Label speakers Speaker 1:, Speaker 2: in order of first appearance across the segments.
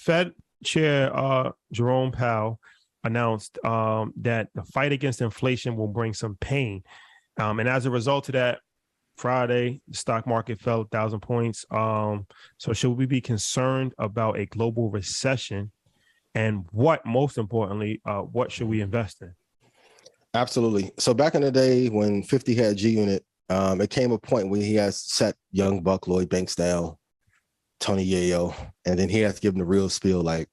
Speaker 1: Fed Chair Jerome Powell announced that the fight against inflation will bring some pain. And as a result of that, Friday, the stock market fell 1,000 points. So should we be concerned about a global recession? And most importantly, what should we invest in?
Speaker 2: Absolutely. So back in the day when 50 had G-Unit, it came a point where he has set young Buck Lloyd Banks down, Tony Yayo, and then he has to give him the real spiel like,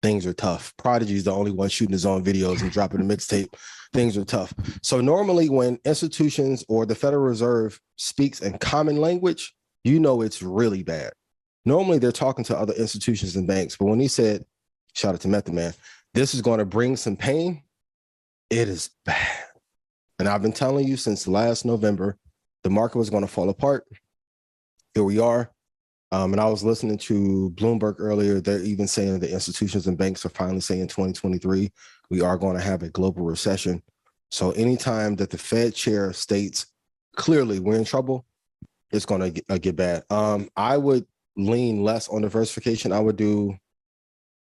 Speaker 2: things are tough. Prodigy's the only one shooting his own videos and dropping a mixtape. Things are tough. So normally when institutions or the Federal Reserve speaks in common language, you know it's really bad. Normally they're talking to other institutions and banks, but when he said, shout out to Method Man, this is going to bring some pain, it is bad. And I've been telling you since last November, the market was going to fall apart. Here we are. And I was listening to Bloomberg earlier. They're even saying the institutions and banks are finally saying 2023, we are going to have a global recession. So anytime that the Fed chair states clearly we're in trouble, it's going to get bad. I would lean less on diversification. I would do,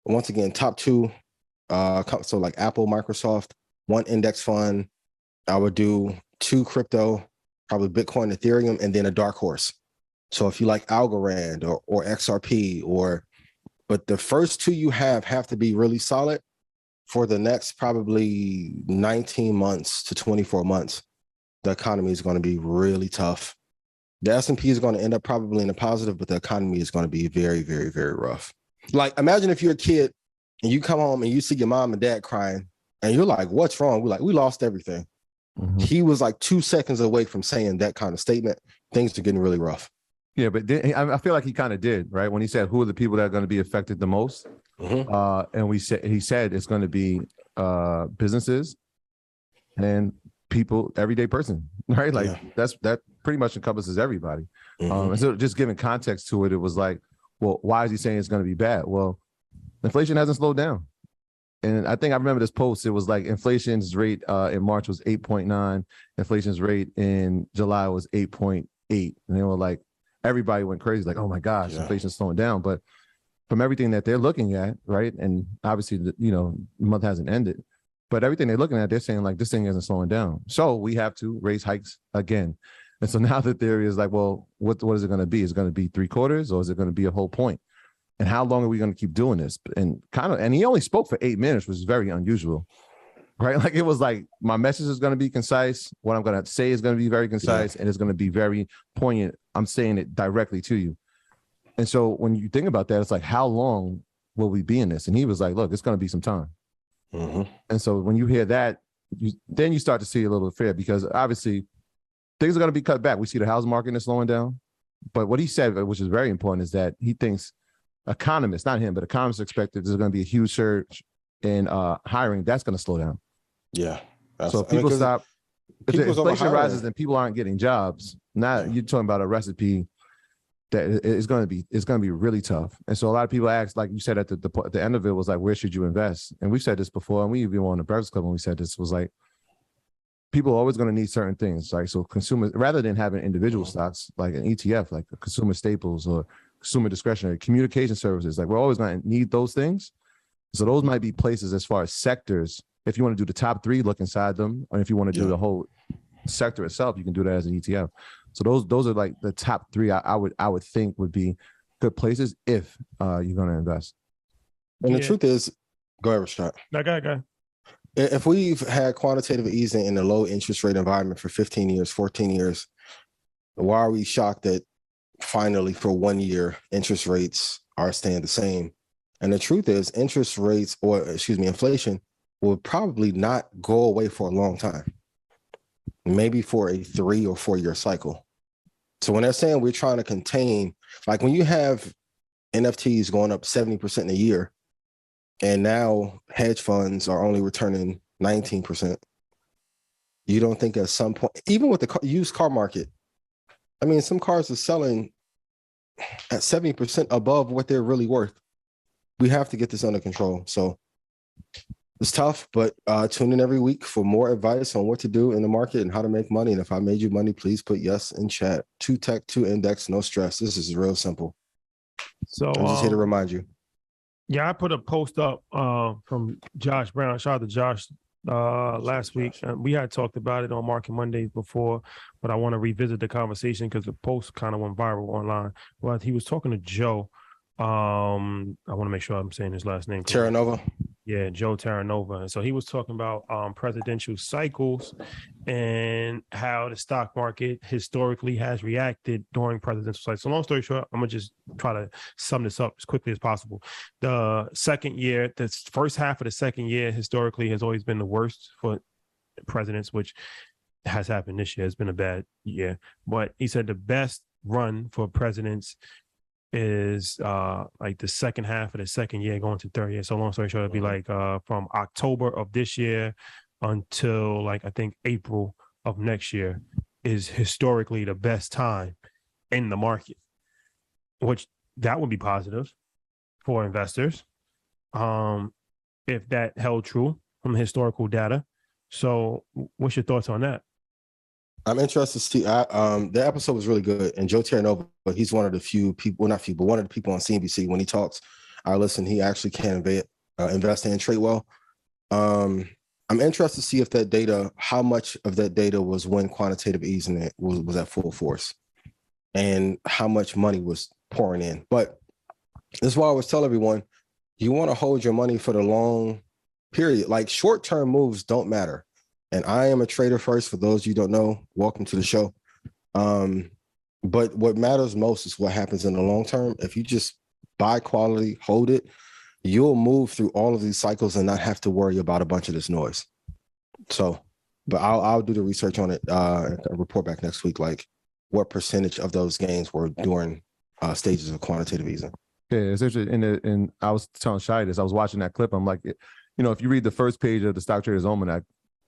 Speaker 2: once again, top two. So like Apple, Microsoft, one index fund. I would do two crypto, probably Bitcoin, Ethereum, and then a dark horse. So if you like Algorand or XRP but the first two you have to be really solid for the next probably 19 months to 24 months. The economy is going to be really tough. The S&P is going to end up probably in a positive, but the economy is going to be very, very, very rough. Like imagine if you're a kid and you come home and you see your mom and dad crying and you're like, what's wrong? We're like, we lost everything. Mm-hmm. He was like 2 seconds away from saying that kind of statement. Things are getting really rough.
Speaker 3: Yeah, but I feel like he kind of did, right? When he said, who are the people that are going to be affected the most? Mm-hmm. And he said it's going to be businesses and people, everyday person, right? Like that pretty much encompasses everybody. Mm-hmm. And so just giving context to it, it was like, well, why is he saying it's going to be bad? Well, inflation hasn't slowed down. And I think I remember this post. It was like inflation's rate in March was 8.9. Inflation's rate in July was 8.8. And they were like, everybody went crazy, like, oh my gosh, inflation's slowing down. But from everything that they're looking at, right, and obviously, the month hasn't ended, but everything they're looking at, they're saying like, this thing isn't slowing down. So we have to raise hikes again. And so now the theory is like, well, what is it going to be? Is it going to be 3/4 or is it going to be a whole point? And how long are we going to keep doing this? And he only spoke for 8 minutes, which is very unusual, right? Like it was like, my message is going to be concise. What I'm going to say is going to be very concise and it's going to be very poignant. I'm saying it directly to you. And so when you think about that, it's like, how long will we be in this? And he was like, look, it's going to be some time. Mm-hmm. And so when you hear that, then you start to see a little fear because obviously things are going to be cut back. We see the housing market is slowing down. But what he said, which is very important, is that he thinks economists, not him, but economists expect that there's going to be a huge surge in hiring. That's going to slow down.
Speaker 2: Yeah.
Speaker 3: So if people stop, if the inflation rises, then people aren't getting jobs. Now you're talking about a recipe that it's going to be really tough. And so a lot of people ask, like you said at the end of it was like, where should you invest? And we've said this before, and we even won the Breakfast Club when we said this was like, people are always going to need certain things. Like, so consumers, rather than having individual stocks, like an ETF, like consumer staples or consumer discretionary communication services, like we're always going to need those things. So those might be places as far as sectors. If you want to do the top 3, look inside them. Or if you want to do the whole sector itself, you can do that as an ETF. So those are like the top 3 I would think would be good places if you're going to invest.
Speaker 2: And the truth is, go ahead, Rashad.
Speaker 1: No, go ahead.
Speaker 2: If we've had quantitative easing in a low interest rate environment for 15 years, 14 years, why are we shocked that finally for 1 year interest rates are staying the same? And the truth is interest rates, inflation will probably not go away for a long time, maybe for a 3 or 4 year cycle. So when they're saying we're trying to contain, like when you have NFTs going up 70% in a year, and now hedge funds are only returning 19%, you don't think at some point, even with the used car market, I mean, some cars are selling at 70% above what they're really worth. We have to get this under control. So it's tough, but tune in every week for more advice on what to do in the market and how to make money. And if I made you money, please put yes in chat. 2 tech, 2 index, no stress. This is real simple. So I'm just here to remind you.
Speaker 1: Yeah, I put a post up from Josh Brown. Shout out to Josh last week. We had talked about it on Market Mondays before, but I want to revisit the conversation because the post kind of went viral online. Well, he was talking to Joe. I want to make sure I'm saying his last name correctly.
Speaker 2: Terranova.
Speaker 1: Yeah, Joe Terranova. And so he was talking about presidential cycles and how the stock market historically has reacted during presidential cycles. So long story short, I'm going to just try to sum this up as quickly as possible. The first half of the second year historically has always been the worst for presidents, which has happened this year. It's been a bad year. But he said the best run for presidents is like the second half of the second year going to third year. So long story short, it'd be like from October of this year until like I think April of next year is historically the best time in the market, which that would be positive for investors if that held true from the historical data. So what's your thoughts on that?
Speaker 2: I'm interested to see. The episode was really good, and Joe Terranova, he's one of the few people, well, not few, but one of the people on CNBC. When he talks, I listen. He actually can invest and trade well. I'm interested to see if that data, how much of that data was when quantitative easing was at full force, and how much money was pouring in. But this is why I always tell everyone, you want to hold your money for the long period. Like short-term moves don't matter. And I am a trader first. For those you don't know, welcome to the show. But what matters most is what happens in the long term. If you just buy quality, hold it, you'll move through all of these cycles and not have to worry about a bunch of this noise. So, but I'll do the research on it and report back next week, like what percentage of those gains were during stages of quantitative easing.
Speaker 3: Yeah, it's interesting. And I was telling Shai this. I was watching that clip. I'm like, if you read the first page of the Stock Traders Almanac,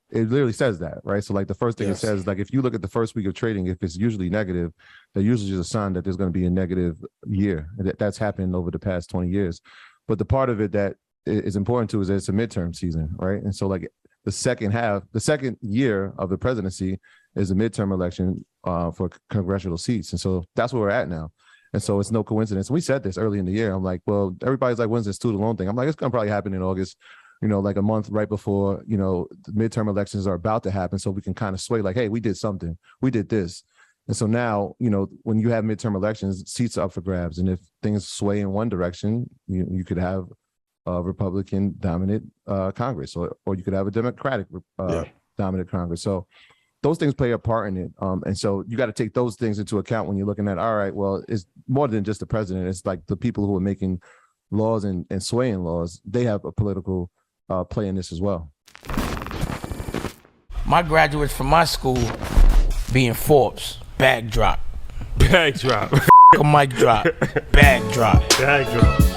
Speaker 3: it literally says that, right? So like the first thing it says, like if you look at the first week of trading, if it's usually negative, that usually is a sign that there's going to be a negative year. That's happened over the past 20 years. But the part of it that is important too is that it's a midterm season, right? And so like the second year of the presidency is a midterm election for congressional seats. And so that's where we're at now. And so it's no coincidence. We said this early in the year. I'm like, well, everybody's like, when's the student loan thing? I'm like, it's going to probably happen in August. Like a month right before, the midterm elections are about to happen. So we can kind of sway like, hey, we did something. We did this. And so now, when you have midterm elections, seats are up for grabs. And if things sway in one direction, you could have a Republican dominant Congress or you could have a Democratic dominant Congress. So those things play a part in it. And so you got to take those things into account when you're looking at, all right, well, it's more than just the president. It's like the people who are making laws and swaying laws. They have a political play in this as well.
Speaker 4: My graduates from my school being Forbes, bag drop.
Speaker 1: Bag drop.
Speaker 4: A mic drop, bag drop.
Speaker 1: Bag drop.